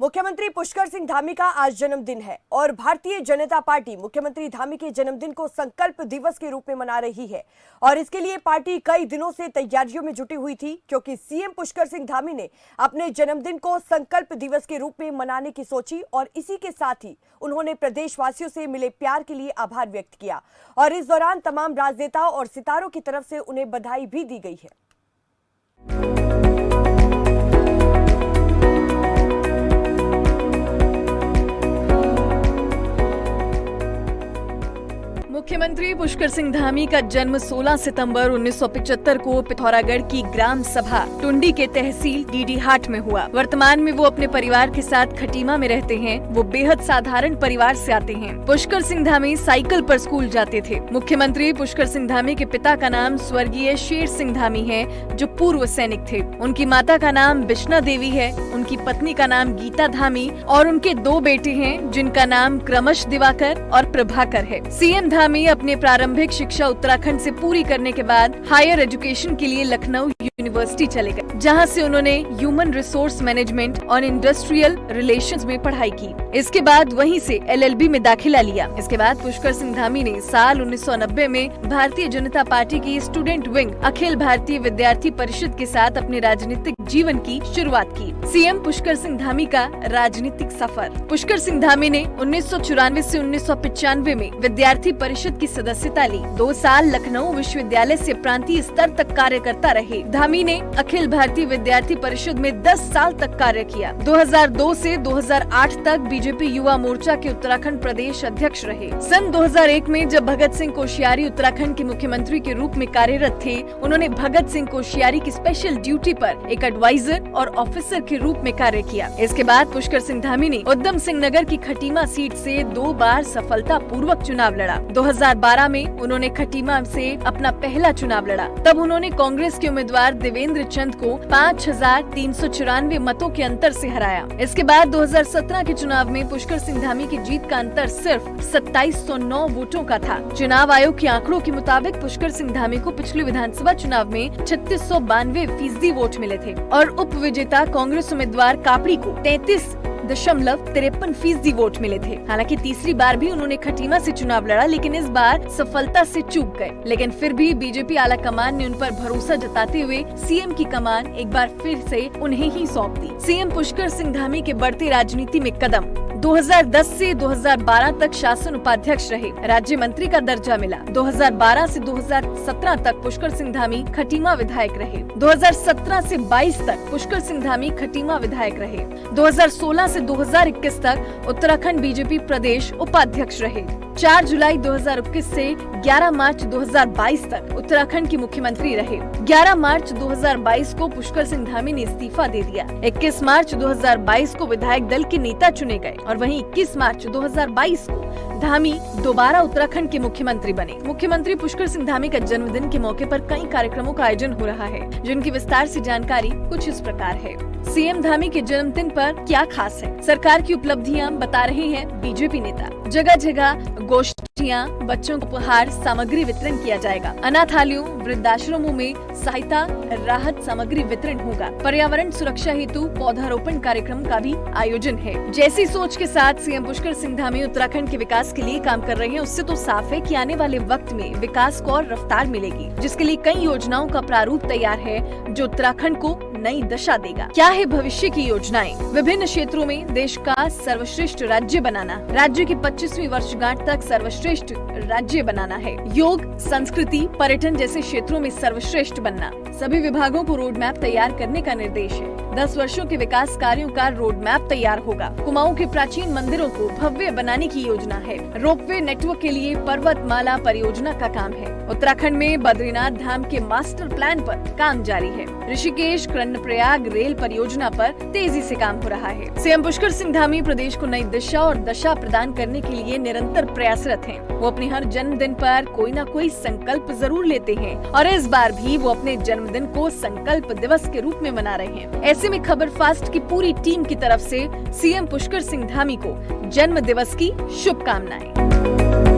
मुख्यमंत्री पुष्कर सिंह धामी का आज जन्मदिन है और भारतीय जनता पार्टी मुख्यमंत्री धामी के जन्मदिन को संकल्प दिवस के रूप में मना रही है। और इसके लिए पार्टी कई दिनों से तैयारियों में जुटी हुई थी, क्योंकि सीएम पुष्कर सिंह धामी ने अपने जन्मदिन को संकल्प दिवस के रूप में मनाने की सोची और इसी के साथ ही उन्होंने प्रदेशवासियों से मिले प्यार के लिए आभार व्यक्त किया। और इस दौरान तमाम राजनेताओं और सितारों की तरफ से उन्हें बधाई भी दी गई है। मुख्यमंत्री पुष्कर सिंह धामी का जन्म 16 सितंबर 1975 को पिथौरागढ़ की ग्राम सभा टुंडी के तहसील डीडीहाट में हुआ। वर्तमान में वो अपने परिवार के साथ खटीमा में रहते हैं। वो बेहद साधारण परिवार से आते हैं। पुष्कर सिंह धामी साइकिल पर स्कूल जाते थे। मुख्यमंत्री पुष्कर सिंह धामी के पिता का नाम स्वर्गीय शेर सिंह धामी है, जो पूर्व सैनिक थे। उनकी माता का नाम बिश्ना देवी है, उनकी पत्नी का नाम गीता धामी और उनके 2 बेटे हैं, जिनका नाम क्रमश दिवाकर और प्रभाकर है। सीएम धामी अपने प्रारंभिक शिक्षा उत्तराखंड से पूरी करने के बाद हायर एजुकेशन के लिए लखनऊ यूनिवर्सिटी चले गए, जहां से उन्होंने ह्यूमन रिसोर्स मैनेजमेंट और इंडस्ट्रियल रिलेशंस में पढ़ाई की। इसके बाद वहीं से LLB में दाखिला लिया। इसके बाद पुष्कर सिंह धामी ने साल 1990 में भारतीय जनता पार्टी की स्टूडेंट विंग अखिल भारतीय विद्यार्थी परिषद के साथ अपने राजनीतिक जीवन की शुरुआत की। सीएम पुष्कर सिंह धामी का राजनीतिक सफर। पुष्कर सिंह धामी ने 1994 से 1995 में विद्यार्थी परिषद की सदस्यता ली। 2 साल लखनऊ विश्वविद्यालय से प्रांतीय स्तर तक कार्य करता रहे। धामी ने अखिल भारतीय विद्यार्थी परिषद में 10 साल तक कार्य किया। 2002 से 2008 तक बीजेपी युवा मोर्चा के उत्तराखंड प्रदेश अध्यक्ष रहे। सन 2001 में जब भगत सिंह कोश्यारी उत्तराखंड के मुख्यमंत्री के रूप में कार्यरत थे, उन्होंने भगत सिंह कोश्यारी की स्पेशल ड्यूटी पर एक एडवाइजर और ऑफिसर के रूप में कार्य किया। इसके बाद पुष्कर सिंह धामी ने उधम सिंह नगर की खटीमा सीट से 2 बार सफलता पूर्वक चुनाव लड़ा। 2012 में उन्होंने खटीमा से अपना पहला चुनाव लड़ा। तब उन्होंने कांग्रेस के उम्मीदवार देवेंद्र चंद को 5394 मतों के अंतर से हराया। इसके बाद 2017 के चुनाव में पुष्कर सिंह धामी की जीत का अंतर सिर्फ 2709 वोटों का था। चुनाव आयोग के आंकड़ों के मुताबिक पुष्कर सिंह धामी को पिछले विधानसभा चुनाव में 3692% वोट मिले थे और उप विजेता कांग्रेस उम्मीदवार कापड़ी को 33.53% वोट मिले थे। हालांकि तीसरी बार भी उन्होंने खटीमा से चुनाव लड़ा, लेकिन इस बार सफलता से चूक गए। लेकिन फिर भी बीजेपी आला कमान ने उन पर भरोसा जताते हुए सीएम की कमान एक बार फिर से उन्हें ही सौंप दी। सीएम पुष्कर सिंह धामी के बढ़ते राजनीति में कदम। 2010 से 2012 तक शासन उपाध्यक्ष रहे, राज्य मंत्री का दर्जा मिला। 2012 से 2017 तक पुष्कर सिंह धामी खटीमा विधायक रहे। 2017 से 22 तक पुष्कर सिंह धामी खटीमा विधायक रहे। 2016 से 2021 तक उत्तराखंड बीजेपी प्रदेश उपाध्यक्ष रहे। 4 जुलाई 2021 से 11 मार्च 2022 तक उत्तराखंड के मुख्यमंत्री रहे। 11 मार्च 2022 को पुष्कर सिंह धामी ने इस्तीफा दे दिया। 21 मार्च 2022 को विधायक दल के नेता चुने गए और वहीं 21 मार्च 2022 को धामी दोबारा उत्तराखंड के मुख्यमंत्री बने। मुख्यमंत्री पुष्कर सिंह धामी का जन्मदिन के मौके पर कई कार्यक्रमों का आयोजन हो रहा है, जिनकी विस्तार से जानकारी कुछ इस प्रकार है। सीएम धामी के जन्मदिन पर क्या खास है? सरकार की उपलब्धियां बता रहे हैं बीजेपी नेता। जगह जगह गोष्ठियां, बच्चों को उपहार सामग्री वितरण किया जाएगा। अनाथालयों, वृद्धाश्रमों में सहायता राहत सामग्री वितरण होगा। पर्यावरण सुरक्षा हेतु पौधारोपण कार्यक्रम का भी आयोजन है। जैसी सोच के साथ सीएम पुष्कर सिंह धामी उत्तराखंड के विकास के लिए काम कर रहे हैं, उससे तो साफ है कि आने वाले वक्त में विकास को और रफ्तार मिलेगी, जिसके लिए कई योजनाओं का प्रारूप तैयार है, जो उत्तराखंड को नई दशा देगा। क्या है भविष्य की योजनाएं? विभिन्न क्षेत्रों में देश का सर्वश्रेष्ठ राज्य बनाना, राज्य की 25वीं वर्षगांठ तक सर्वश्रेष्ठ राज्य बनाना है। योग, संस्कृति, पर्यटन जैसे क्षेत्रों में सर्वश्रेष्ठ बनना। सभी विभागों को रोड मैप तैयार करने का निर्देश है। 10 वर्षों के विकास कार्यों का रोड मैप तैयार होगा। कुमाऊं के प्राचीन मंदिरों को भव्य बनाने की योजना है। रोपवे नेटवर्क के लिए पर्वतमाला परियोजना का काम है। उत्तराखंड में बद्रीनाथ धाम के मास्टर प्लान पर काम जारी है। ऋषिकेश कर्णप्रयाग रेल परियोजना पर तेजी से काम हो रहा है। सीएम पुष्कर सिंह धामी प्रदेश को नई दिशा और दशा प्रदान करने के लिए निरंतर प्रयासरत हैं। वो अपने हर जन्मदिन पर कोई न कोई संकल्प जरूर लेते हैं और इस बार भी वो अपने जन्मदिन को संकल्प दिवस के रूप में मना रहे हैं। ऐसे में खबर फास्ट की पूरी टीम की तरफ से सीएम पुष्कर सिंह धामी को जन्म दिवस की शुभकामनाएं।